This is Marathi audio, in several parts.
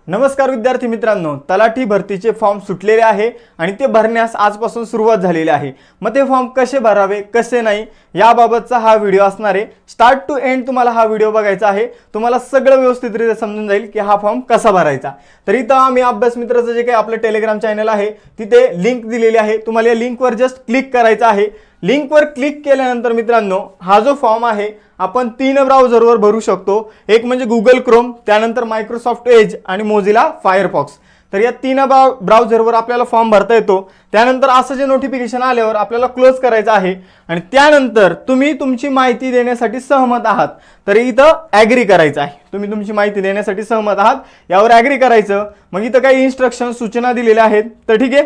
नमस्कार विद्यार्थी मित्रांनो, तलाठी भरतीचे फॉर्म सुटलेले आहे आणि ते भरण्यास आजपासून सुरुवात झालेली आहे। मग ते फॉर्म कसे भरावे कसे नाही याबाबतचा हा व्हिडिओ असणार आहे। स्टार्ट टू एंड तुम्हाला हा व्हिडिओ बघायचा आहे। तुम्हाला सगळं व्यवस्थितरित्या समजून जाईल की हा फॉर्म कसा भरायचा। तर इथं आम्ही अभ्यास मित्राचं जे काही आपलं टेलिग्राम चॅनल आहे तिथे लिंक दिलेली आहे। तुम्हाला या लिंकवर जस्ट क्लिक करायचं आहे। लिंकवर क्लिक केल्यानंतर मित्रांनो हा जो फॉर्म आहे आपण 3 ब्राउझरवर भरू शकतो। एक म्हणजे गुगल क्रोम, त्यानंतर मायक्रोसॉफ्ट एज आणि मोझिला फायरफॉक्स। तर या 3 ब्राउझरवर आपल्याला फॉर्म भरता येतो। त्यानंतर असं जे नोटिफिकेशन आल्यावर आपल्याला क्लोज करायचं आहे आणि त्यानंतर तुम्ही तुमची माहिती देण्यासाठी सहमत आहात तर इथं ॲग्री करायचं आहे। तुम्ही तुमची माहिती देण्यासाठी सहमत आहात यावर ॲग्री करायचं। मग इथं काही इन्स्ट्रक्शन सूचना दिलेल्या आहेत तर ठीक आहे,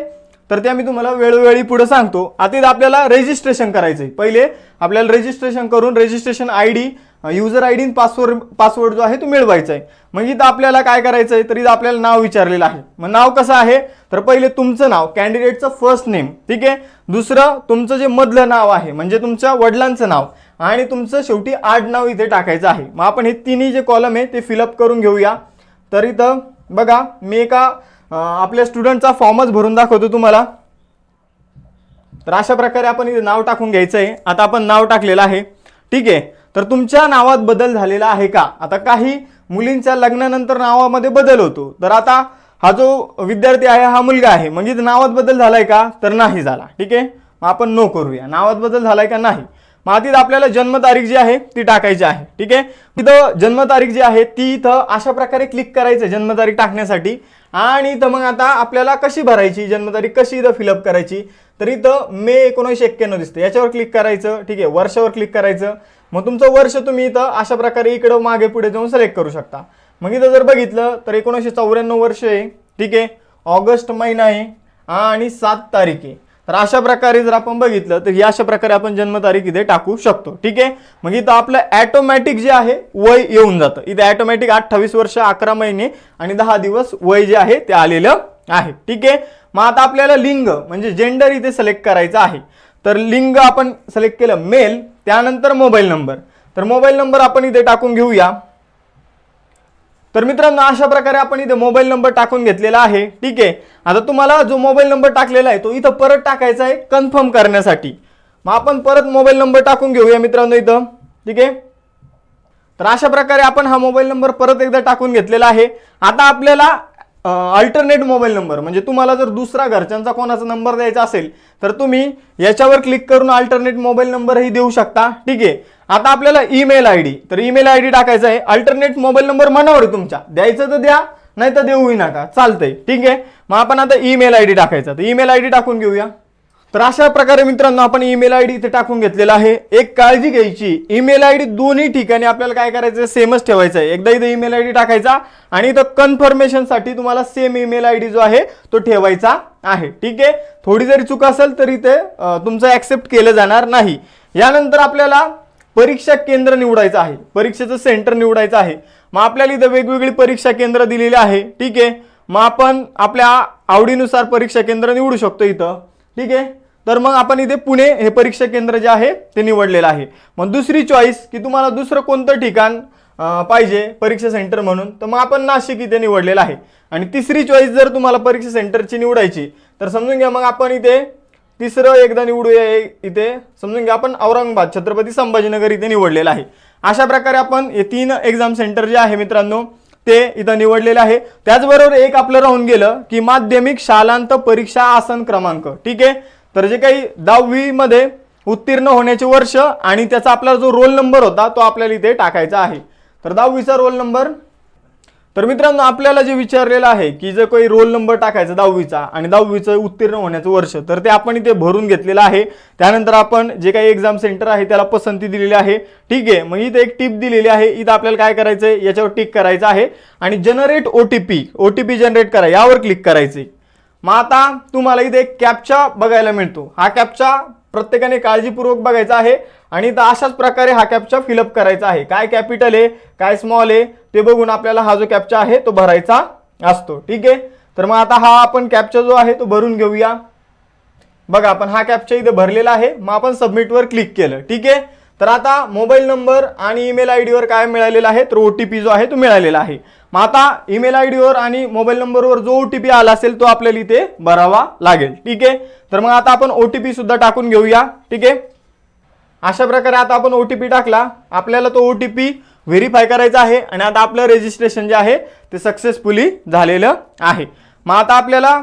तर त्या मी तुम्हाला वेळोवेळी पुढे सांगतो। आता आपल्याला रजिस्ट्रेशन करायचं आहे। पहिले आपल्याला रजिस्ट्रेशन करून रजिस्ट्रेशन आयडी, यूजर आयडी आणि पासवर्ड जो आहे तो मिळवायचा आहे। मग इथं आपल्याला काय करायचं आहे तर इथं आपल्याला नाव विचारलेलं आहे। मग नाव कसं आहे तर पहिले तुमचं नाव, कॅन्डिडेटचं फर्स्ट नेम, ठीक आहे। दुसरं तुमचं जे मधलं नाव आहे म्हणजे तुमच्या वडिलांचं नाव आणि तुमचं शेवटी आडनाव इथे टाकायचं आहे। मग आपण हे तिन्ही जे कॉलम आहे ते फिलअप करून घेऊया। तर इथं बघा मी एका आपल्या स्टुडंटचा फॉर्मच भरून दाखवतो तुम्हाला। तर अशा प्रकारे आपण इथे नाव टाकून घ्यायचं आहे। आता आपण नाव टाकलेलं आहे, ठीक आहे। तर तुमच्या नावात बदल झालेला आहे का? आता काही मुलींच्या लग्नानंतर नावामध्ये बदल होतो। तर आता हा जो विद्यार्थी आहे हा मुलगा आहे, म्हणजे नावात बदल झालाय का तर नाही झाला, ठीक आहे। मग आपण नो करूया, नावात बदल झालाय का नाही। मग आता आपल्याला जन्मतारीख जी आहे ती टाकायची आहे, ठीक आहे। इथं जन्मतारीख जी आहे ती इथं अशा प्रकारे क्लिक करायचं जन्मतारीख टाकण्यासाठी। आणि इथं मग आता आपल्याला कशी भरायची जन्मतारीख, कशी इथं फिलअप करायची तर इथं मे 1991 दिसते, याच्यावर क्लिक करायचं, ठीक आहे। वर्षावर क्लिक करायचं। मग तुमचं वर्ष तुम्ही इथं अशा प्रकारे इकडं मागे पुढे जाऊन सिलेक्ट करू शकता। मग इथं जर बघितलं तर 1994 वर्ष आहे, ठीक आहे। ऑगस्ट महिना आहे आणि 7 तारीख आहे। तर अशा प्रकारे जर आपण बघितलं तर अशा प्रकारे आपण जन्मतारीख इथे टाकू शकतो, ठीक आहे। मग इथं आपलं ऑटोमॅटिक जे आहे वय येऊन जातं। इथे ऑटोमॅटिक 28 वर्ष 11 महिने आणि 10 दिवस वय जे आहे ते आलेलं आहे, ठीक आहे। मग आता आपल्याला लिंग म्हणजे जेंडर इथे सिलेक्ट करायचं आहे। तर लिंग आपण सिलेक्ट केलं मेल, त्यानंतर मोबाईल नंबर। तर मोबाईल नंबर आपण इथे टाकून घेऊया। तर मित्रांनो अशा प्रकारे आपण इथे मोबाईल नंबर टाकून घेतलेला आहे, ठीक आहे। आता तुम्हाला जो मोबाईल नंबर टाकलेला आहे तो इथं परत टाकायचा आहे कन्फर्म करण्यासाठी। मग आपण परत मोबाईल नंबर टाकून घेऊया मित्रांनो इथं, ठीक आहे। तर अशा प्रकारे आपण हा मोबाईल नंबर परत एकदा टाकून घेतलेला आहे। आता आपल्याला अल्टरनेट मोबाईल नंबर म्हणजे तुम्हाला जर दुसरा घरच्यांचा कोणाचा नंबर द्यायचा असेल तर तुम्ही याच्यावर क्लिक करून अल्टरनेट मोबाईल नंबरही देऊ शकता, ठीक आहे। आता आपल्याला ईमेल आयडी, तर ईमेल आयडी टाकायचा आहे। अल्टरनेट मोबाईल नंबर मनावर आहे तुमच्या, द्यायचं तर द्या नाही तर देऊही नका, चालतंय, ठीक आहे। मग आपण आता ईमेल आयडी टाकायचा, तर ईमेल आयडी टाकून घेऊया। तर अशा प्रकारे मित्रांनो आपण ईमेल आयडी इथे टाकून घेतलेला आहे। एक काळजी घ्यायची, ईमेल आयडी दोन्ही ठिकाणी आपल्याला काय करायचं सेमच ठेवायचं आहे। एकदा इथे ईमेल आयडी टाकायचा आणि इथं कन्फर्मेशनसाठी तुम्हाला सेम ईमेल आयडी जो आहे तो ठेवायचा आहे, ठीक आहे। थोडी जरी चूक असेल तर इथे तुमचं ॲक्सेप्ट केलं जाणार नाही। यानंतर आपल्याला परीक्षा केंद्र निवडायचं आहे, परीक्षेचं सेंटर निवडायचं आहे। मग आपल्याला इथं वेगवेगळी परीक्षा केंद्र दिलेली आहे, ठीक आहे। मग आपण आपल्या आवडीनुसार परीक्षा केंद्र निवडू शकतो इथं, ठीक आहे। तर मग आपण इथे पुणे हे परीक्षा केंद्र जे आहे ते निवडलेलं आहे। मग दुसरी चॉईस की तुम्हाला दुसरं कोणतं ठिकाण पाहिजे परीक्षा सेंटर म्हणून, तर मग आपण नाशिक इथे निवडलेलं आहे। आणि तिसरी चॉईस जर तुम्हाला परीक्षा सेंटरची निवडायची तर समजून घ्या मग आपण इथे तिसरं एकदा निवडूया, इथे समजून घ्या आपण औरंगाबाद छत्रपती संभाजीनगर इथे निवडलेलं आहे। अशा प्रकारे आपण हे 3 एक्झाम सेंटर जे आहे मित्रांनो ते इथं निवडलेलं आहे। त्याचबरोबर एक आपलं राहून गेलं की माध्यमिक शालांत परीक्षा आसन क्रमांक, ठीक आहे। तर जे काही 10वी मध्ये उत्तीर्ण होण्याचे वर्ष आणि त्याचा आपला जो रोल नंबर होता तो आपल्याला इथे टाकायचा आहे। तर 10वीचा रोल नंबर, तर मित्रांनो आपल्याला जे विचारलेलं आहे की जर काही रोल नंबर टाकायचा 10वीचा आणि 10वीचं उत्तीर्ण होण्याचं वर्ष, तर ते आपण इथे भरून घेतलेलं आहे। त्यानंतर आपण जे काही एक्झाम सेंटर आहे त्याला पसंती दिलेली आहे, ठीक आहे। मग इथे एक टिप दिलेली आहे, इथं आपल्याला काय करायचं आहे याच्यावर टिक करायचं आहे आणि जनरेट ओटीपी जनरेट करा यावर क्लिक करायचं आहे। मग आता तुम्हाला इथे एक कॅप्चा बघायला मिळतो। हा कॅप्चा प्रत्येकाने काळजीपूर्वक बघायचा आहे आणि अशाच प्रकारे हा कॅप्चा फिलअप करायचा आहे। काय कॅपिटल आहे काय स्मॉल आहे ते बघून आपल्याला हा जो कॅप्चा आहे तो भरायचा असतो, ठीक आहे। तर मग आता हा आपण कॅप्चा जो आहे तो भरून घेऊया। बघा आपण हा कॅप्चा इथे भरलेला आहे। मग आपण सबमिटवर क्लिक केलं, ठीक आहे। तर आता मोबाईल नंबर आणि ईमेल आयडीवर काय मिळालेलं आहे तर ओटीपी जो आहे तो मिळालेला आहे। मग आता ईमेल आयडी वर आणि मोबाईल नंबरवर जो OTP आला असेल तो आपल्याला इथे भरावा लागेल. ठीक आहे, तर मग आता आपण OTP सुद्धा टाकून घेऊया. ठीक आहे, अशा प्रकारे आता आपण OTP टाकला. आपल्याला तो OTP व्हेरीफाय करायचा आहे आणि आता आपलं रजिस्ट्रेशन जे आहे ते सक्सेसफुली झालेलं आहे. मग आता आपल्याला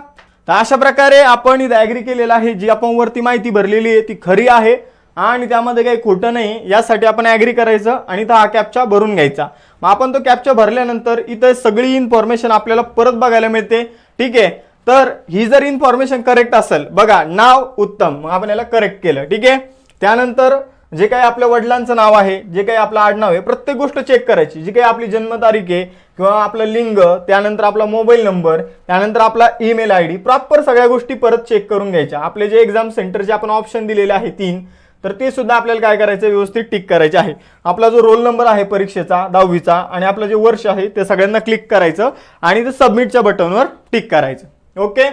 अशा प्रकारे आपण इथे ॲग्री केलेलं आहे. जी आपण वरती माहिती भरलेली आहे ती खरी आहे आणि त्यामध्ये काही खोटं नाही, यासाठी आपण ॲग्री करायचं आणि इथं हा कॅप्चा भरून घ्यायचा. मग आपण तो कॅप्चा भरल्यानंतर इथं सगळी इन्फॉर्मेशन आपल्याला परत बघायला मिळते. ठीक आहे, तर ही जर इन्फॉर्मेशन करेक्ट असेल, बघा नाव उत्तम, मग आपण याला करेक्ट केलं. ठीक आहे, त्यानंतर जे काही आपल्या वडिलांचं नाव आहे, जे काही आपलं आडनाव आहे, प्रत्येक गोष्ट चेक करायची. जी काही आपली जन्मतारीख आहे किंवा आपलं लिंग, त्यानंतर आपला मोबाईल नंबर, त्यानंतर आपला ईमेल आयडी, प्रॉपर सगळ्या गोष्टी परत चेक करून घ्यायच्या. आपले जे एक्झाम सेंटरचे आपण ऑप्शन दिलेले आहे 3, तर ते सुद्धा आपल्याला काय करायचं, व्यवस्थित टिक करायचे आहे. आपला जो रोल नंबर आहे परीक्षेचा 10वीचा आणि आपलं जे वर्ष आहे ते सगळ्यांना क्लिक करायचं आणि ते सबमिटच्या बटनवर टिक करायचं. ओके,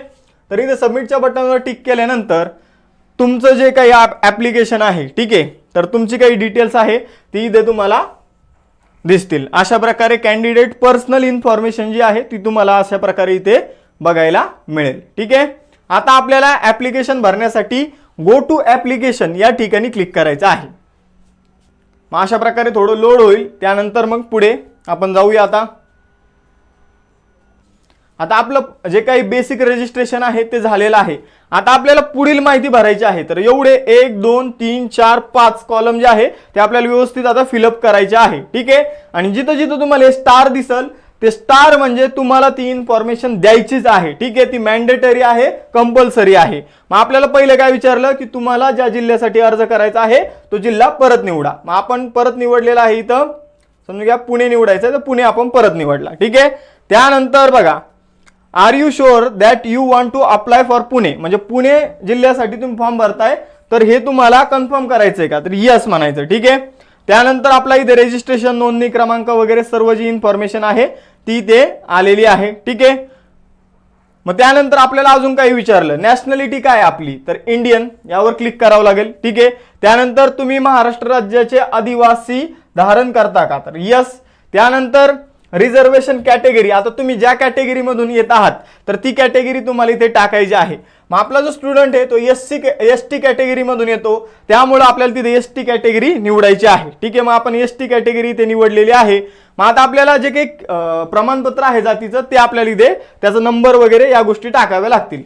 तर इथे सबमिटच्या बटनवर टिक केल्यानंतर तुमचं जे काही ॲप्लिकेशन आहे, ठीक आहे, तर तुमची काही डिटेल्स आहे ती इथे तुम्हाला दिसतील. अशा प्रकारे कॅन्डिडेट पर्सनल इन्फॉर्मेशन जी आहे ती तुम्हाला अशा प्रकारे इथे बघायला मिळेल. ठीक आहे, आता आपल्याला ॲप्लिकेशन भरण्यासाठी गो टू ॲप्लिकेशन या ठिकाणी क्लिक करायचं आहे. मग अशा प्रकारे थोडं लोड होईल, त्यानंतर मग पुढे आपण जाऊया. आता आपलं जे काही बेसिक रजिस्ट्रेशन आहे ते झालेलं आहे. आता आपल्याला पुढील माहिती भरायची आहे. तर एवढे 1 2 3 4 5 कॉलम जे आहे ते आपल्याला व्यवस्थित आता फिलअप करायचे आहे. ठीक आहे, आणि जिथं जिथं तुम्हाला हे स्टार दिसल ते स्टार म्हणजे तुम्हाला ती इन्फॉर्मेशन द्यायचीच आहे. ठीक आहे, ती मॅन्डेटरी आहे, कंपल्सरी आहे. मग आपल्याला पहिले काय विचारलं की तुम्हाला ज्या जिल्ह्यासाठी अर्ज करायचा आहे तो जिल्हा परत निवडा. मग आपण परत निवडलेला आहे, इथं समजून घ्या पुणे निवडायचं आहे, तर पुणे आपण परत निवडला. ठीक आहे, त्यानंतर बघा are you sure that you want to apply for Pune, म्हणजे पुणे जिल्ह्यासाठी तुम्ही फॉर्म भरताय तर हे तुम्हाला कन्फर्म करायचंय का, तर यस म्हणायचं. ठीक आहे, त्यानंतर आपला इथे रजिस्ट्रेशन, नोंदणी क्रमांक वगैरे सर्व जी इन्फॉर्मेशन आहे ती इथे आलेली आहे. ठीक आहे, मग त्यानंतर आपल्याला अजून काही विचारलं, नॅशनॅलिटी काय आपली, तर इंडियन, यावर क्लिक करावं लागेल. ठीक आहे, त्यानंतर तुम्ही महाराष्ट्र राज्याचे आदिवासी धारण करता का, तर यस. त्यानंतर रिझर्वेशन कॅटेगरी, आता तुम्ही ज्या कॅटेगरी मधून येत आहात तर ती कॅटेगरी तुम्हाला इथे टाकायची आहे. मग आपला जो स्टुडंट आहे तो ST कॅटेगरी मधून येतो, त्यामुळे आपल्याला तिथे ST कॅटेगरी निवडायची आहे. ठीक आहे, मग आपण ST कॅटेगरी इथे निवडलेली आहे. मग आता आपल्याला जे काही प्रमाणपत्र आहे जातीचं ते आपल्याला इथे त्याचा नंबर वगैरे या गोष्टी टाकाव्या लागतील.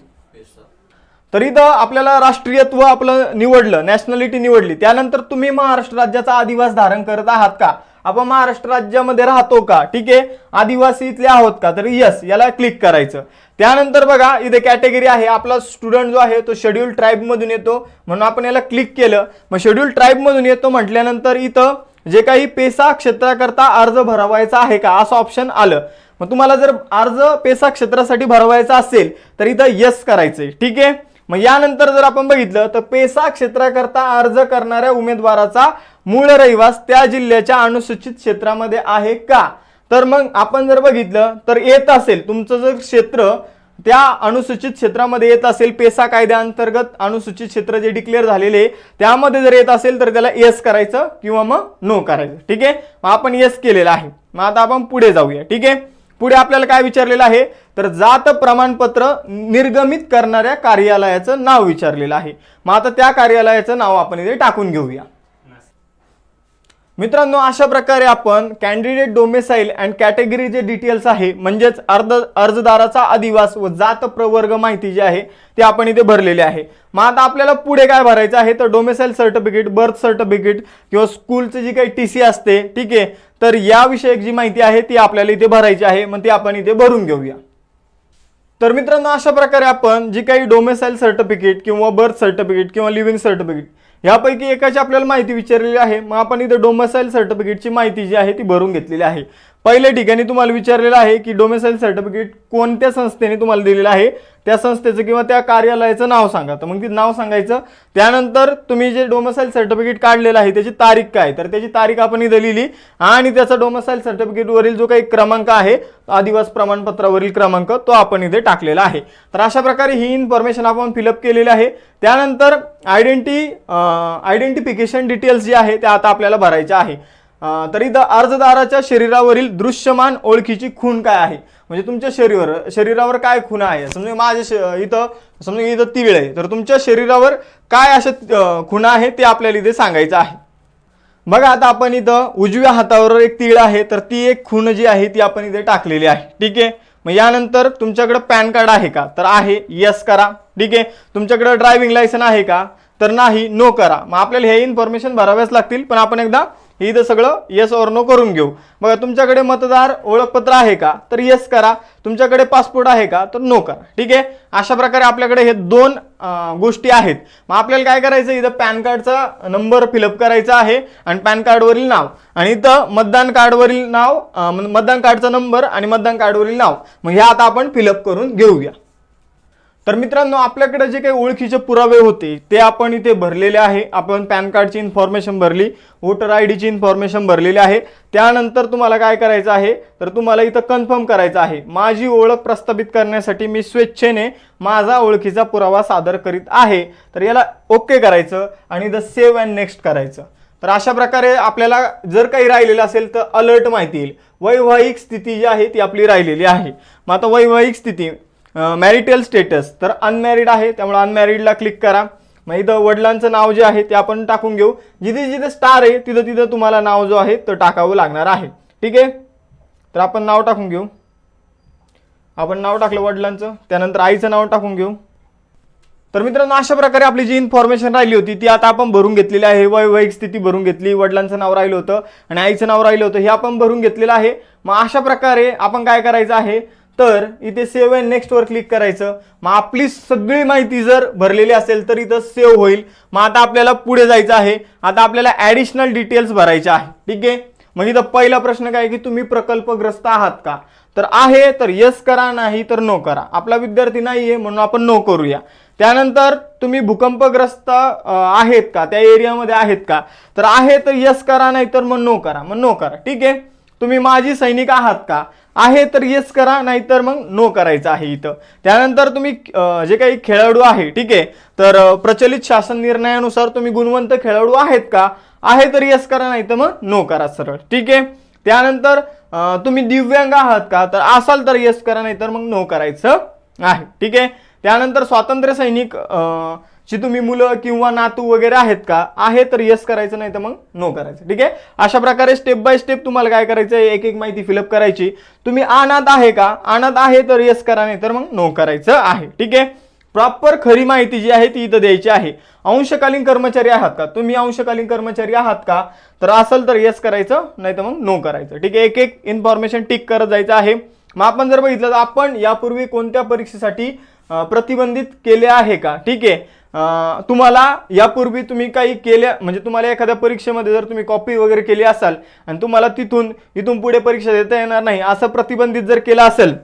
तर इथं आपल्याला राष्ट्रीयत्व आपलं निवडलं, नॅशनॅलिटी निवडली, त्यानंतर तुम्ही महाराष्ट्र राज्याचा आदिवास धारण करत आहात का, आपण महाराष्ट्र राज्यामध्ये राहतो का, ठीक आहे, आदिवासी इथले आहोत का, तर यस याला क्लिक करायचं. त्यानंतर बघा इथे कॅटेगरी आहे, आपला स्टुडंट जो आहे तो शेड्यूल ट्राईब मधून येतो म्हणून आपण याला क्लिक केलं. मग शेड्यूल ट्राईब मधून येतो म्हटल्यानंतर इथं जे काही पेसा क्षेत्राकरता अर्ज भरवायचा आहे का असं ऑप्शन आलं. मग तुम्हाला जर अर्ज पेसा क्षेत्रासाठी भरवायचा असेल तर इथं यस करायचंय. ठीक आहे, मग यानंतर जर आपण बघितलं तर पेसा क्षेत्राकरता अर्ज करणाऱ्या उमेदवाराचा मूळ रहिवास त्या जिल्ह्याच्या अनुसूचित क्षेत्रामध्ये आहे का, तर मग आपण जर बघितलं तर येत असेल, तुमचं जर क्षेत्र त्या अनुसूचित क्षेत्रामध्ये येत असेल, पेसा कायद्याअंतर्गत अनुसूचित क्षेत्र जे डिक्लेअर झालेले त्यामध्ये जर येत असेल तर त्याला येस करायचं किंवा मग नो करायचं. ठीक आहे, मग आपण येस केलेलं आहे. मग आता आपण पुढे जाऊया. ठीक आहे, पुढे आपल्याला काय विचारलेलं आहे, तर जात प्रमाणपत्र निर्गमित करणाऱ्या कार्यालयाचं नाव विचारलेलं आहे. मग आता त्या कार्यालयाचं नाव आपण इथे टाकून घेऊया. मित्रांनो, अशा प्रकारे आपण कॅन्डिडेट डोमेसाईल अँड कॅटेगरी जे डिटेल्स आहे म्हणजेच अर्जदाराचा आदिवास व जात प्रवर्ग माहिती जी आहे ते आपण इथे भरलेले आहे. मग आता आपल्याला पुढे काय भरायचं आहे, तर डोमेसाईल सर्टिफिकेट, बर्थ सर्टिफिकेट किंवा स्कूलची जी काही TC असते, ठीक आहे, तर याविषयक जी माहिती आहे ती आपल्याला इथे भरायची आहे. मग ती आपण इथे भरून घेऊया. तर मित्रांनो, अशा प्रकारे आपण जी काही डोमेसाईल सर्टिफिकेट किंवा बर्थ सर्टिफिकेट किंवा लिव्हिंग सर्टिफिकेट यापैकी एकाची आपल्याला माहिती विचारलेली आहे. मग आपण इथे डोमेसाईल सर्टिफिकेटची माहिती जी आहे ती भरून घेतलेली आहे. पहिल्या ठिकाणी तुम्हाला विचारलेलं आहे की डोमेसाईल सर्टिफिकेट कोणत्या संस्थेने तुम्हाला दिलेलं आहे, त्या संस्थेचं किंवा त्या कार्यालयाचं नाव सांगा. तर मग ते नाव सांगायचं. त्यानंतर तुम्ही जे डोमेसाईल सर्टिफिकेट काढलेलं आहे त्याची तारीख काय, तर त्याची तारीख आपण इथे लिहिली आणि त्याचा डोमेसाईल सर्टिफिकेटवरील जो काही क्रमांक आहे, आदिवास प्रमाणपत्रावरील क्रमांक, तो आपण इथे टाकलेला आहे. तर अशा प्रकारे ही इन्फॉर्मेशन आपण फिलअप केलेली आहे. त्यानंतर आयडेंटिफिकेशन डिटेल्स जे आहे ते आता आपल्याला भरायचे आहे. तर इथं अर्जदाराच्या शरीरावरील दृश्यमान ओळखीची खूण काय आहे, म्हणजे तुमच्या शरीरावर काय खूण आहे. समजा इथं समजा इथं तीळ आहे, तर तुमच्या शरीरावर काय अशा खुणा आहे ते आपल्याला इथे सांगायचं आहे. बघा आता आपण इथं उजव्या हातावर एक तीळ आहे, तर ती एक खूण जी आहे ती आपण इथे टाकलेली आहे. ठीक आहे. मग यानंतर तुमच्याकडे पॅन कार्ड आहे का, तर आहे, यस करा. ठीक आहे. तुमच्याकडे ड्रायव्हिंग लायसन आहे का, तर नाही, नो करा. मग आपल्याला हे इन्फॉर्मेशन भराव्याच लागतील, पण आपण एकदा हे इथं सगळं येस और नो करून घेऊ. बघा तुमच्याकडे मतदार ओळखपत्र आहे का, तर येस करा. तुमच्याकडे पासपोर्ट आहे का, तर नो करा. ठीक आहे. अशा प्रकारे आपल्याकडे हे दोन गोष्टी आहेत. मग आपल्याला काय करायचं, इथं पॅन कार्डचा नंबर फिलअप करायचा आहे आणि पॅन कार्डवरील नाव, आणि इथं मतदान कार्डवरील नाव, मतदान कार्डचा नंबर आणि मतदान कार्डवरील नाव. मग हे आता आपण फिलअप करून घेऊया. तर मित्रांनो, आपल्याकडे जे काही ओळखीचे पुरावे होते ते आपण इथे भरलेले आहे. आपण पॅन कार्डची इन्फॉर्मेशन भरली, वोटर आय डीची इन्फॉर्मेशन भरलेली आहे. त्यानंतर तुम्हाला काय करायचं आहे, तर तुम्हाला इथं कन्फर्म करायचं आहे, माझी ओळख प्रस्थापित करण्यासाठी मी स्वेच्छेने माझा ओळखीचा पुरावा सादर करीत आहे. तर याला ओके करायचं आणि इथं सेव्ह अँड नेक्स्ट करायचं. तर अशा प्रकारे आपल्याला जर काही राहिलेलं असेल तर अलर्ट माहिती येईल. वैवाहिक स्थिती जी आहे ती आपली राहिलेली आहे. मग आता वैवाहिक स्थिती, मॅरिटल स्टेटस, तर अनमॅरिड आहे, त्यामुळे अनमॅरिडला क्लिक करा. मग इथं वडिलांचं नाव जे आहे ते आपण टाकून घेऊ. जिथे जिथे स्टार आहे तिथं तिथं तुम्हाला नाव जो आहे ते टाकावं लागणार आहे. ठीक आहे. तर आपण नाव टाकून घेऊ. आपण नाव टाकलं वडिलांचं, त्यानंतर आईचं नाव टाकून घेऊ. तर मित्रांनो, अशा प्रकारे आपली जी इन्फॉर्मेशन राहिली होती ती आता आपण भरून घेतलेली आहे. वैवाहिक स्थिती भरून घेतली, वडिलांचं नाव राहिलं होतं आणि आईचं नाव राहिलं होतं, हे आपण भरून घेतलेलं आहे. मग अशा प्रकारे आपण काय करायचं आहे, तर इथे सेव्ह अँड नेक्स्ट वर क्लिक करायचं. मग आपली सगळी माहिती जर भरलेली असेल तर इथं सेव्ह होईल. मग आता आपल्याला पुढे जायचं आहे. आता आपल्याला ॲडिशनल डिटेल्स भरायचे आहे. ठीक आहे. मग इथं पहिला प्रश्न काय की तुम्ही प्रकल्पग्रस्त आहात का, तर आहे तर यस करा, नाही तर नो करा. आपला विद्यार्थी नाही आहे म्हणून आपण नो करूया. त्यानंतर तुम्ही भूकंपग्रस्त आहेत का, त्या एरियामध्ये आहेत का, तर आहे तर यस करा, नाही तर मग नो करा. मग नो करा. ठीक आहे. तुम्ही माजी सैनिक आहात का, आहे तर येस करा, नाहीतर मग नो करायचं आहे इथं. त्यानंतर तुम्ही जे काही खेळाडू आहे, ठीक आहे, तर प्रचलित शासन निर्णयानुसार तुम्ही गुणवंत खेळाडू आहेत का, आहे तर येस करा, नाही तर मग नो करा सरळ. ठीक आहे. त्यानंतर तुम्ही दिव्यांग आहात का, तर असाल तर येस करा, नाही तर मग नो करायचं आहे. ठीक आहे. त्यानंतर स्वातंत्र्य सैनिक ची तुम्ही मुलं किंवा नातू वगैरे आहेत का, आहे तर येस करायचं, नाही तर मग नो करायचं. ठीक आहे. अशा प्रकारे स्टेप बाय स्टेप तुम्हाला काय करायचं, एक एक माहिती फिलअप करायची. तुम्ही अनाथ आहे का, अनाथ आहे तर येस करा, नाही तर मग नो करायचं आहे. ठीक आहे. प्रॉपर खरी माहिती जी आहे ती इथं द्यायची आहे. अंशकालीन कर्मचारी आहात का, तुम्ही अंशकालीन कर्मचारी आहात का, तर असेल तर येस करायचं, नाही तर मग नो करायचं. ठीक आहे. एक एक इन्फॉर्मेशन टिक करत जायचं आहे. मग आपण जर बघितलं तर आपण यापूर्वी कोणत्या परीक्षेसाठी प्रतिबंधित केले आहे का, ठीक आहे, तुम्हाला यापूर्वी तुम्ही काही केल्या, म्हणजे तुम्हाला एखाद्या परीक्षेमध्ये जर तुम्ही कॉपी वगैरे केली असाल आणि तुम्हाला इथून पुढे परीक्षा देता येणार नाही असं प्रतिबंधित जर केलं असेल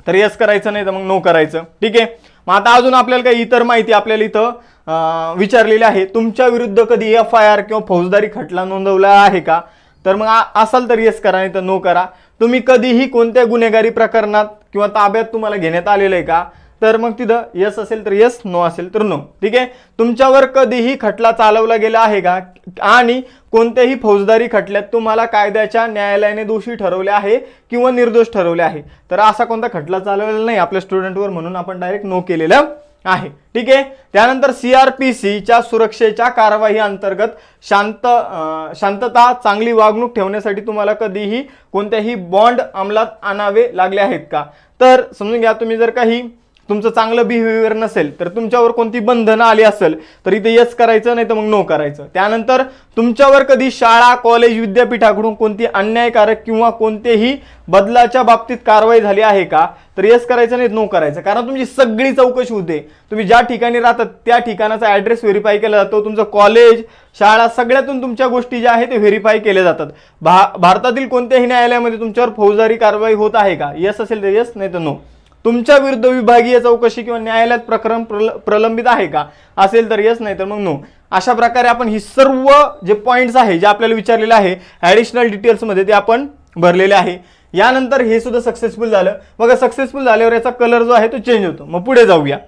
तर यस करायचं, नाही तर मग नो करायचं. ठीक आहे. मग आता अजून आपल्याला काही इतर माहिती आपल्याला इथं विचारलेली आहे. तुमच्या विरुद्ध कधी FIR किंवा फौजदारी खटला नोंदवला आहे का, तर मग असाल तर येस करा, नाही तर नो करा. तुम्ही कधीही कोणत्या गुन्हेगारी प्रकरणात किंवा ताब्यात तुम्हाला घेण्यात आलेलं आहे का, तर मग तिथं यस असेल तर यस, नो असेल तर नो. ठीक आहे. तुमच्यावर कधीही खटला चालवला गेला आहे का, आणि कोणत्याही फौजदारी खटल्यात तुम्हाला कायद्याच्या न्यायालयाने दोषी ठरवले आहे किंवा निर्दोष ठरवले आहे, तर असा कोणता खटला चालवलेला नाही आपल्या स्टुडंटवर, म्हणून आपण डायरेक्ट नो केलेलं आहे. ठीक आहे. त्यानंतर CRPC च्या सुरक्षेच्या कारवाई अंतर्गत शांतता, चांगली वागणूक ठेवण्यासाठी तुम्हाला कधीही कोणत्याही बॉन्ड अंमलात आणावे लागले आहेत का, तर समजून घ्या तुम्ही जर काही तुमचं चांगलं बिहेवियर नसेल तर तुमच्यावर कोणती बंधनं आली असेल तर इथे यस करायचं, नाही तर मग नो करायचं. त्यानंतर तुमच्यावर कधी शाळा, कॉलेज, विद्यापीठाकडून कोणती अन्यायकारक किंवा कोणतेही बदलाच्या बाबतीत कारवाई झाली आहे का, तर यस करायचं, नाही नो करायचं. कारण तुमची सगळी चौकशी होते. तुम्ही ज्या ठिकाणी राहतात त्या ठिकाणाचा ॲड्रेस व्हेरीफाय केला जातो. तुमचं कॉलेज, शाळा, सगळ्यातून तुमच्या गोष्टी ज्या आहेत ते व्हेरीफाय केले जातात. भारतातील कोणत्याही न्यायालयामध्ये तुमच्यावर फौजदारी कारवाई होत आहे का, यस असेल तर यस, नाही तर नो. तुमच्या विरुद्ध विभागीय चौकशी किंवा न्यायालयात प्रकरण प्रलंबित आहे का, असेल तर यस, नाही तर मग नो. अशा प्रकारे आपण ही सर्व जे पॉइंट्स आहे जे आपल्याला विचारलेले आहे ॲडिशनल डिटेल्समध्ये ते आपण भरलेले आहे. यानंतर हे सुद्धा सक्सेसफुल झालं. बघा सक्सेसफुल झाल्यावर याचा कलर जो आहे तो चेंज होतो. मग पुढे जाऊया.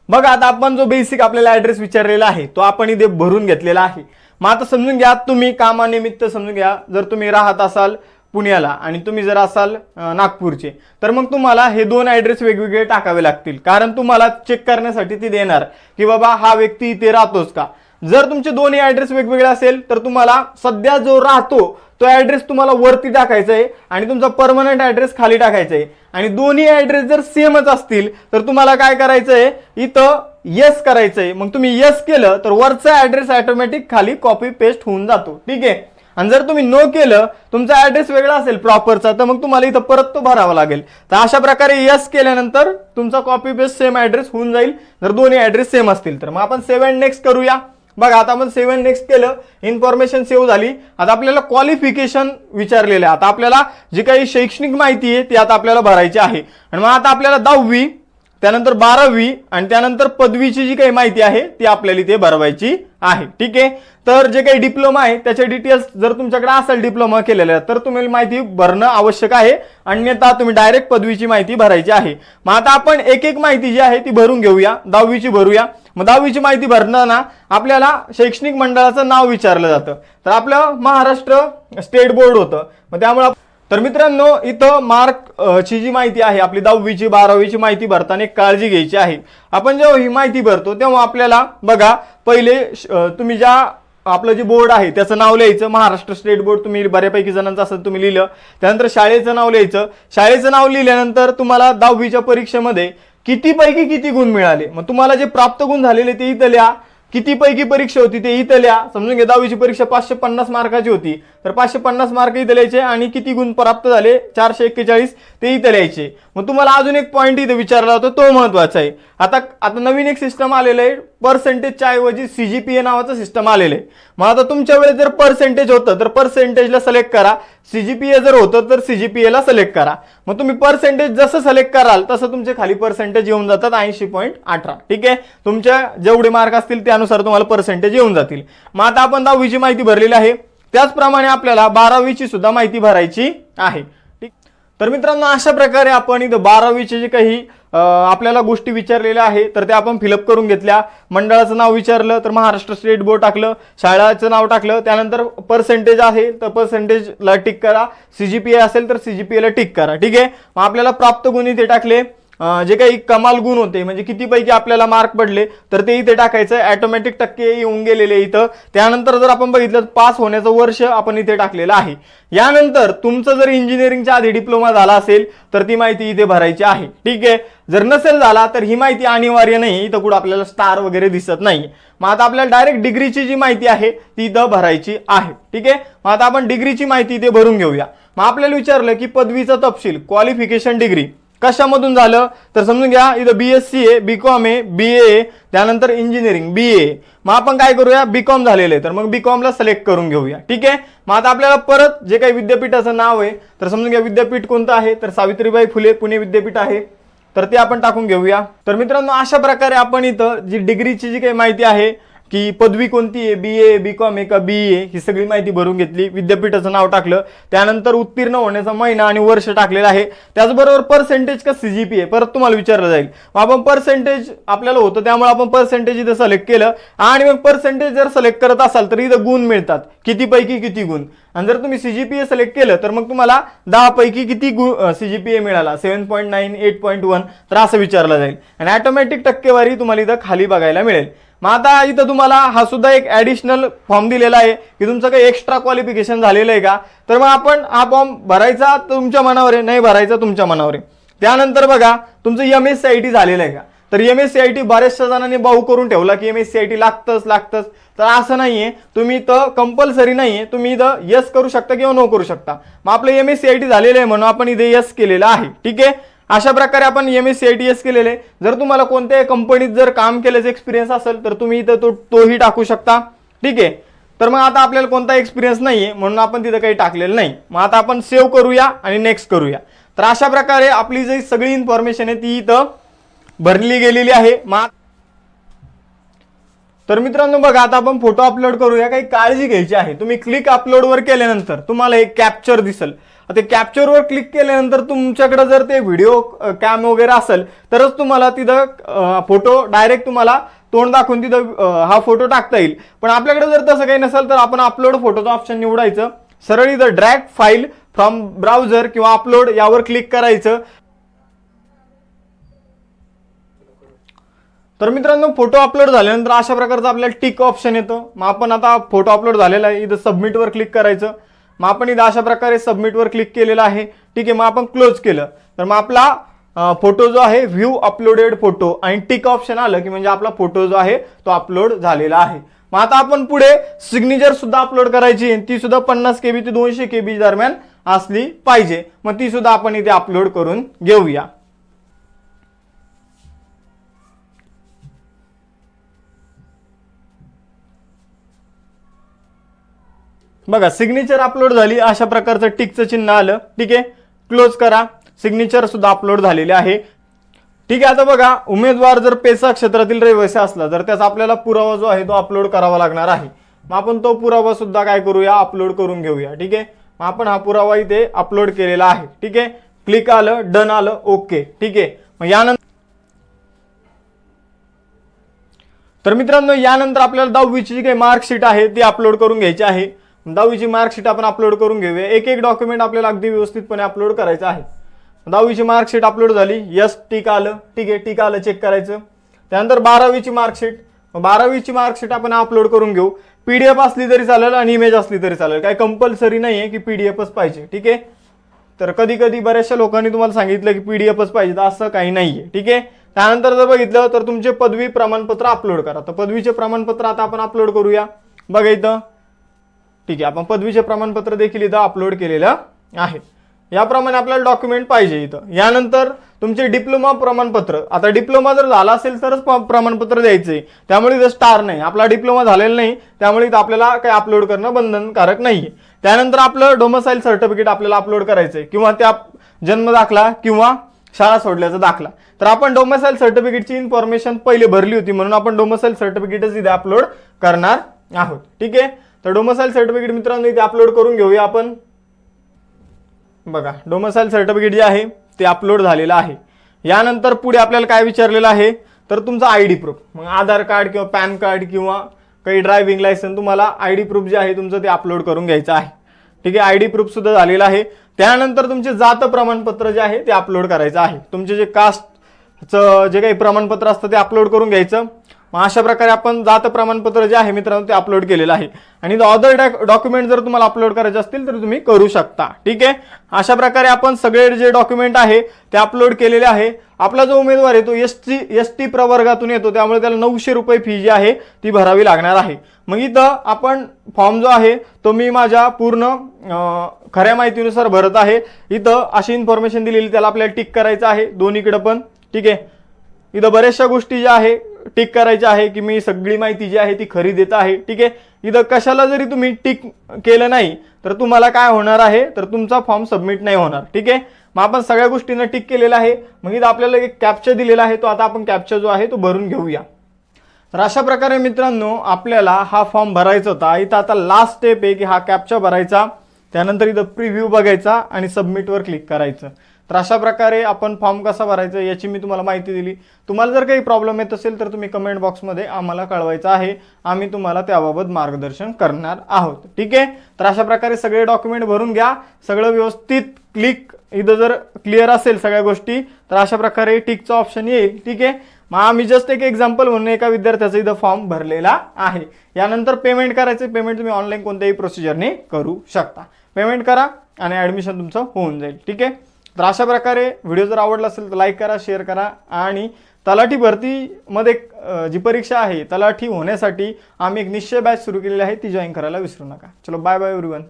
बघा आता आपण जो बेसिक आपल्याला ॲड्रेस विचारलेला आहे तो आपण इथे भरून घेतलेला आहे. मग आता समजून घ्या, तुम्ही कामानिमित्त समजून घ्या, जर तुम्ही राहत असाल पुण्याला आणि तुम्ही जर असाल नागपूरचे, तर मग तुम्हाला हे दोन ॲड्रेस वेगवेगळे टाकावे लागतील, कारण तुम्हाला चेक करण्यासाठी ती देणार की बाबा हा व्यक्ती इथे राहतोच का. जर तुमचे दोन्ही ॲड्रेस वेगवेगळे असेल तर तुम्हाला सध्या जो राहतो तो ॲड्रेस तुम्हाला वरती टाकायचा आहे आणि तुमचा परमनंट ॲड्रेस खाली टाकायचा आहे. आणि दोन्ही ॲड्रेस जर सेमच असतील तर तुम्हाला काय करायचं आहे, इथं येस करायचं आहे. मग तुम्ही येस केलं तर वरचा ॲड्रेस ऑटोमॅटिक खाली कॉपी पेस्ट होऊन जातो. ठीक आहे. आणि जर तुम्ही नो केलं, तुमचा ॲड्रेस वेगळा असेल प्रॉपरचा, तर मग तुम्हाला इथं परत तो भरावा लागेल. तर अशा प्रकारे येस केल्यानंतर तुमचा कॉपी पेस्ट सेम ॲड्रेस होऊन जाईल जर दोन्ही ॲड्रेस सेम असतील तर. मग आपण सेव्ह अँड नेक्स्ट करूया. बघा आता आपण सेव्ह अँड नेक्स्ट केलं, इन्फॉर्मेशन सेव्ह झाली. आता आपल्याला क्वालिफिकेशन विचारलेलं आहे. आता आपल्याला जी काही शैक्षणिक माहिती आहे ती आता आपल्याला भरायची आहे. आणि मग आता आपल्याला 10वी, त्यानंतर 12वी आणि त्यानंतर पदवीची जी काही माहिती आहे ती आपल्याला इथे भरवायची आहे. ठीक आहे. तर जे काही डिप्लोमा आहे त्याचे डिटेल्स जर तुमच्याकडे असेल डिप्लोमा केलेला तर तुम्ही माहिती भरणं आवश्यक आहे, अन्यथा तुम्ही डायरेक्ट पदवीची माहिती भरायची आहे. मग आता आपण एक एक माहिती जी आहे ती भरून घेऊया. 10वीची भरूया. मग 10वीची माहिती भरताना आपल्याला शैक्षणिक मंडळाचं नाव विचारलं जातं. तर आपलं महाराष्ट्र स्टेट बोर्ड होतं. मग त्यामुळे तर मित्रांनो इथं मार्क ची जी माहिती आहे आपली 10वीची 12वीची माहिती भरताना एक काळजी घ्यायची आहे. आपण जेव्हा ही माहिती भरतो तेव्हा आपल्याला बघा पहिले तुम्ही ज्या आपलं जे बोर्ड आहे त्याचं नाव लिहायचं. महाराष्ट्र स्टेट बोर्ड तुम्ही बऱ्यापैकी जणांचं असं तुम्ही लिहिलं. त्यानंतर शाळेचं नाव लिहायचं. शाळेचं नाव लिहिल्यानंतर तुम्हाला 10वीच्या परीक्षेमध्ये कितीपैकी किती गुण मिळाले, मग तुम्हाला जे प्राप्त गुण झालेले ते इथं लिहा. कितीपैकी परीक्षा होती ते इथं लिहा. समजून घ्या 10वीची परीक्षा 550 मार्काची होती तर 550 मार्क इथं लिहायचे आणि किती गुण प्राप्त झाले 441 ते इथं लिहायचे. मग तुम्हाला अजून एक पॉईंट इथे विचारला होता तो महत्वाचा आहे. आता नवीन एक सिस्टम आलेलं आहे, पर्सेंटेजच्या ऐवजी CGPA नावाचं सिस्टम आलेलं आहे. मग आता तुमच्या वेळेस जर पर्सेंटेज होतं तर पर्सेंटेजला सिलेक्ट करा, CGPA जर होतं तर CGPA ला सिलेक्ट करा. मग तुम्ही पर्सेंटेज जसं सिलेक्ट कराल तसं तुमचे खाली पर्सेंटेज येऊन जातात 80.18. ठीक आहे. तुमच्या जेवढे मार्क असतील त्यानुसार तुम्हाला पर्सेंटेज येऊन जातील. मग आता आपण 10वीची माहिती भरलेली आहे, त्याचप्रमाणे आपल्याला 12वीची सुद्धा माहिती भरायची आहे. ठीक. तर मित्रांनो अशा प्रकारे आपण इथं 12वीचे जे काही आपल्याला गोष्टी विचारलेल्या आहे तर त्या आपण फिलअप करून घेतल्या. मंडळाचं नाव विचारलं तर महाराष्ट्र स्टेट बोर्ड टाकलं, शाळेचं नाव टाकलं, त्यानंतर पर्सेंटेज आहे तर पर्सेंटेजला टिक करा, CGPA असेल तर CGPA ला टिक करा. ठीक आहे. मग आपल्याला प्राप्त गुण इथे टाकले, जे काही कमाल गुण होते म्हणजे कितीपैकी आपल्याला मार्क पडले तर ते इथे टाकायचं. ऑटोमॅटिक टक्के येऊन गेलेले इथं. त्यानंतर जर आपण बघितलं पास होण्याचं वर्ष आपण इथे टाकलेलं आहे. यानंतर तुमचं जर इंजिनिअरिंगच्या आधी डिप्लोमा झाला असेल तर ती माहिती इथे भरायची आहे. ठीक आहे. जर नसेल झाला तर ही माहिती अनिवार्य नाही, इथं कुठं आपल्याला स्टार वगैरे दिसत नाही. मग आता आपल्याला डायरेक्ट डिग्रीची जी माहिती आहे ती इथं भरायची आहे. ठीक आहे. मग आता आपण डिग्रीची माहिती इथे भरून घेऊया. मग आपल्याला विचारलं की पदवीचा तपशील क्वालिफिकेशन डिग्री कशामधून झालं तर समजून घ्या इथं BSc आहे, BCom आहे, BA आहे, त्यानंतर इंजिनिअरिंग BA. मग आपण काय करूया, BCom झालेलं आहे तर मग BCom ला सिलेक्ट करून घेऊया. ठीक आहे. मग आता आपल्याला परत जे काही विद्यापीठाचं नाव आहे तर समजून घ्या विद्यापीठ कोणतं आहे तर सावित्रीबाई फुले पुणे विद्यापीठ आहे तर ते आपण टाकून घेऊया. तर मित्रांनो अशा प्रकारे आपण इथं जी डिग्रीची जी काही माहिती आहे की पदवी कोणती आहे, BA BCom आहे का BA ही सगळी माहिती भरून घेतली. विद्यापीठाचं नाव टाकलं, त्यानंतर उत्तीर्ण होण्याचा महिना आणि वर्ष टाकलेलं आहे. त्याचबरोबर पर्सेंटेज का CGPA परत तुम्हाला विचारलं जाईल. मग आपण पर्सेंटेज आपल्याला होतं त्यामुळे आपण पर्सेंटेज इथं सिलेक्ट केलं. आणि मग पर्सेंटेज जर सिलेक्ट करत असाल तर इथं गुण मिळतात, कितीपैकी किती गुण. आणि जर तुम्ही CGPA सिलेक्ट केलं तर मग तुम्हाला 10 पैकी किती CGPA मिळाला, 7.9 8.1 तर असं विचारलं जाईल. आणि ऑटोमॅटिक टक्केवारी तुम्हाला इथं खाली बघायला मिळेल. मग आता इथं तुम्हाला हा सुद्धा एक ॲडिशनल फॉर्म दिलेला आहे की तुमचं काही एक्स्ट्रा क्वालिफिकेशन झालेलं आहे का, तर मग आपण हा फॉर्म भरायचा तुमच्या मनावर आहे, नाही भरायचा तुमच्या मनावर आहे. त्यानंतर बघा तुमचं MSCIT झालेलं आहे का, तर MSCIT बऱ्याचशा जणांनी बाऊ करून ठेवला की MSCIT लागतच. तर असं नाहीये, तुम्ही इथं कंपल्सरी नाहीये, तुम्ही इथं यस करू शकता किंवा नो करू शकता. मग आपलं MSCIT झालेलं आहे म्हणून आपण इथे यस केलेलं आहे. ठीक आहे. अशा प्रकारे आपण MSCIT यस केलेले. जर तुम्हाला कोणत्याही कंपनीत जर काम केल्याचा एक्सपिरियन्स असेल तर तुम्ही इथं तोही टाकू शकता. ठीक आहे. तर मग आता आपल्याला कोणता एक्सपिरियन्स नाहीये म्हणून आपण तिथं काही टाकलेलं नाही. मग आता आपण सेव्ह करूया आणि नेक्स्ट करूया. तर अशा प्रकारे आपली जी सगळी इन्फॉर्मेशन आहे ती इथं भरली गेलेली आहे. तर मित्रांनो बघा आता आपण फोटो अपलोड करूया. काही काळजी घ्यायची आहे, तुम्ही क्लिक अपलोडवर केल्यानंतर तुम्हाला एक कॅप्चर दिसेल. ते कॅप्चरवर क्लिक केल्यानंतर तुमच्याकडे जर ते व्हिडिओ कॅम वगैरे असेल तरच तुम्हाला तिथं फोटो डायरेक्ट तुम्हाला तोंड दाखवून तिथं हा फोटो टाकता येईल. पण आपल्याकडे जर तसं काही नसेल तर आपण अपलोड फोटोचं ऑप्शन निवडायचं, सरळ इथं ड्रॅग फाईल फ्रॉम ब्राउझर किंवा अपलोड यावर क्लिक करायचं. तर मित्रांनो फोटो अपलोड झाल्यानंतर अशा प्रकारचा आपल्याला टिक ऑप्शन येतो. मग आपण आता फोटो अपलोड झालेला आहे, इथं सबमिटवर क्लिक करायचं. मग आपण इथं अशा प्रकारे सबमिटवर क्लिक केलेलं आहे. ठीक आहे, मग आपण क्लोज केलं तर मग आपला फोटो जो आहे व्ह्यू अपलोडेड फोटो आणि टिक ऑप्शन आलं की म्हणजे आपला फोटो जो आहे तो अपलोड झालेला आहे. मग आता आपण पुढे सिग्नेचर सुद्धा अपलोड करायची, ती सुद्धा 50 KB ते 200 KB दरम्यान असली पाहिजे. मग ती सुद्धा आपण इथे अपलोड करून घेऊया. बघा सिग्नेचर अपलोड झाली, अशा प्रकारचं टिकचं चिन्ह आलं. ठीक आहे, क्लोज करा. सिग्नेचर सुद्धा अपलोड झालेले आहे. ठीक आहे, आता बघा उमेदवार जर पेसा क्षेत्रातील रहिवासी असला तर त्याचा आपल्याला पुरावा जो आहे तो अपलोड करावा लागणार आहे. मग आपण तो पुरावा सुद्धा काय करूया, अपलोड करून घेऊया. ठीक आहे, मग आपण हा पुरावा इथे अपलोड केलेला आहे. ठीक आहे, क्लिक आलं, डन आलं, ओके. ठीक आहे, मग यानंतर तर मित्रांनो यानंतर आपल्याला 10वीची जी काही मार्कशीट आहे ती अपलोड करून घ्यायची आहे. 10वीची मार्कशीट आपण अपलोड करून घेऊया. एक एक डॉक्युमेंट आपल्याला अगदी व्यवस्थितपणे अपलोड करायचं आहे. 10वीची मार्कशीट अपलोड झाली, यस टिक आलं. ठीक आहे, टिक आलं, चेक करायचं. त्यानंतर 12वीची मार्कशीट, 12वीची मार्कशीट आपण अपलोड करून घेऊ. PDF असली तरी चालेल आणि इमेज असली तरी चालेल, काही कंपल्सरी नाही आहे की PDFच पाहिजे. ठीक आहे, तर कधी कधी बऱ्याचशा लोकांनी तुम्हाला सांगितलं की PDFच पाहिजे, तर असं काही नाही आहे. ठीक आहे, त्यानंतर जर बघितलं तर तुमचे पदवी प्रमाणपत्र अपलोड करा. तर पदवीचे प्रमाणपत्र आता आपण अपलोड करूया. बघा इथं, ठीक आहे, आपण पदवीचे प्रमाणपत्र देखील इथं अपलोड केलेलं आहे. याप्रमाणे आपल्याला डॉक्युमेंट पाहिजे इथं. यानंतर तुमचे डिप्लोमा प्रमाणपत्र, आता डिप्लोमा जर झाला असेल तरच प्रमाणपत्र द्यायचंय, त्यामुळे इथं स्टार नाही. आपला डिप्लोमा झालेला नाही त्यामुळे इथं आपल्याला काही अपलोड करणं बंधनकारक नाहीये. त्यानंतर आपलं डोमिसाईल सर्टिफिकेट आपल्याला अपलोड करायचंय, किंवा त्या जन्म दाखला किंवा शाळा सोडल्याचा दाखला. तर आपण डोमिसाईल सर्टिफिकेटची इन्फॉर्मेशन पहिले भरली होती म्हणून आपण डोमिसाईल सर्टिफिकेटच इथे अपलोड करणार आहोत. ठीक आहे, तर डोमिसाईल सर्टिफिकेट मित्रांनो इथे अपलोड करून घेऊया आपण. बघा डोमिसाईल सर्टिफिकेट जे आहे ते अपलोड झालेलं आहे. यानंतर पुढे आपल्याला काय विचारलेलं आहे तर तुमचा ID प्रूफ, मग आधार कार्ड किंवा पॅन कार्ड किंवा काही ड्रायव्हिंग लायसन्स, तुम्हाला ID प्रूफ जे आहे तुमचं ते अपलोड करून घ्यायचं आहे. ठीक आहे, ID प्रूफ सुद्धा झालेलं आहे. त्यानंतर तुमचे जात प्रमाणपत्र जे आहे ते अपलोड करायचं आहे. तुमचे जे कास्टचं जे काही प्रमाणपत्र असतं ते अपलोड करून घ्यायचं. मग अशा प्रकारे आपण जात प्रमाणपत्र जे आहे मित्रांनो ते अपलोड केलेलं आहे. आणि अदर डॉक्युमेंट जर तुम्हाला अपलोड करायचे असतील तर तुम्ही करू शकता. ठीक आहे, अशा प्रकारे आपण सगळे जे डॉक्युमेंट आहे ते अपलोड केलेले आहे. आपला जो उमेदवार आहे तो ST प्रवर्गातून येतो, त्यामुळे त्याला 900 रुपये फी जी आहे ती भरावी लागणार आहे. मग इथं आपण फॉर्म जो आहे तो मी माझ्या पूर्ण खऱ्या माहितीनुसार भरत आहे. इथं अशी इन्फॉर्मेशन दिलेली त्याला आपल्याला टिक करायचं आहे दोन्हीकडे पण. ठीक आहे, इथं बऱ्याचशा गोष्टी ज्या आहे टिक करायच्या आहे की मी सगळी माहिती जी आहे ती खरी देत आहे. ठीक आहे, इथं कशाला जरी तुम्ही टिक केलं नाही तर तुम्हाला काय होणार आहे तर तुमचा फॉर्म सबमिट नाही होणार. ठीक आहे, मग आपण सगळ्या गोष्टींना टिक केलेलं आहे. मग इथं आपल्याला एक कॅप्चा दिलेला आहे, तो आता आपण कॅप्चा जो आहे तो भरून घेऊया. तर अशा प्रकारे मित्रांनो आपल्याला हा फॉर्म भरायचा होता. इथं आता लास्ट स्टेप आहे की हा कॅप्चा भरायचा, त्यानंतर इथं प्रिव्ह्यू बघायचा आणि सबमिटवर क्लिक करायचं. तर अशा प्रकारे आपण फॉर्म कसा भरायचा याची मी तुम्हाला माहिती दिली. तुम्हाला जर काही प्रॉब्लेम येत असेल तर तुम्ही कमेंट बॉक्समध्ये आम्हाला कळवायचं आहे, आम्ही तुम्हाला त्याबाबत मार्गदर्शन करणार आहोत. ठीक आहे, तर अशा प्रकारे सगळे डॉक्युमेंट भरून घ्या, सगळं व्यवस्थित क्लिक इथं जर क्लिअर असेल सगळ्या गोष्टी तर अशा प्रकारे टिकचा ऑप्शन येईल. ठीक आहे, मग आम्ही जस्ट एक एक्झाम्पल म्हणून एका विद्यार्थ्याचा इथं फॉर्म भरलेला आहे. यानंतर पेमेंट करायचं, पेमेंट तुम्ही ऑनलाईन कोणत्याही प्रोसिजरने करू शकता. पेमेंट करा आणि ॲडमिशन तुमचं होऊन जाईल. ठीक आहे, तर अशा प्रकारे व्हिडिओ जर आवडला असेल तर लाईक करा, शेअर करा. आणि तलाठी भरतीमध्ये जी परीक्षा आहे तलाठी होण्यासाठी आम्ही एक निश्चय बॅच सुरू केलेली आहे, ती जॉईन करायला विसरू नका. चलो बाय बाय एव्हरीवन.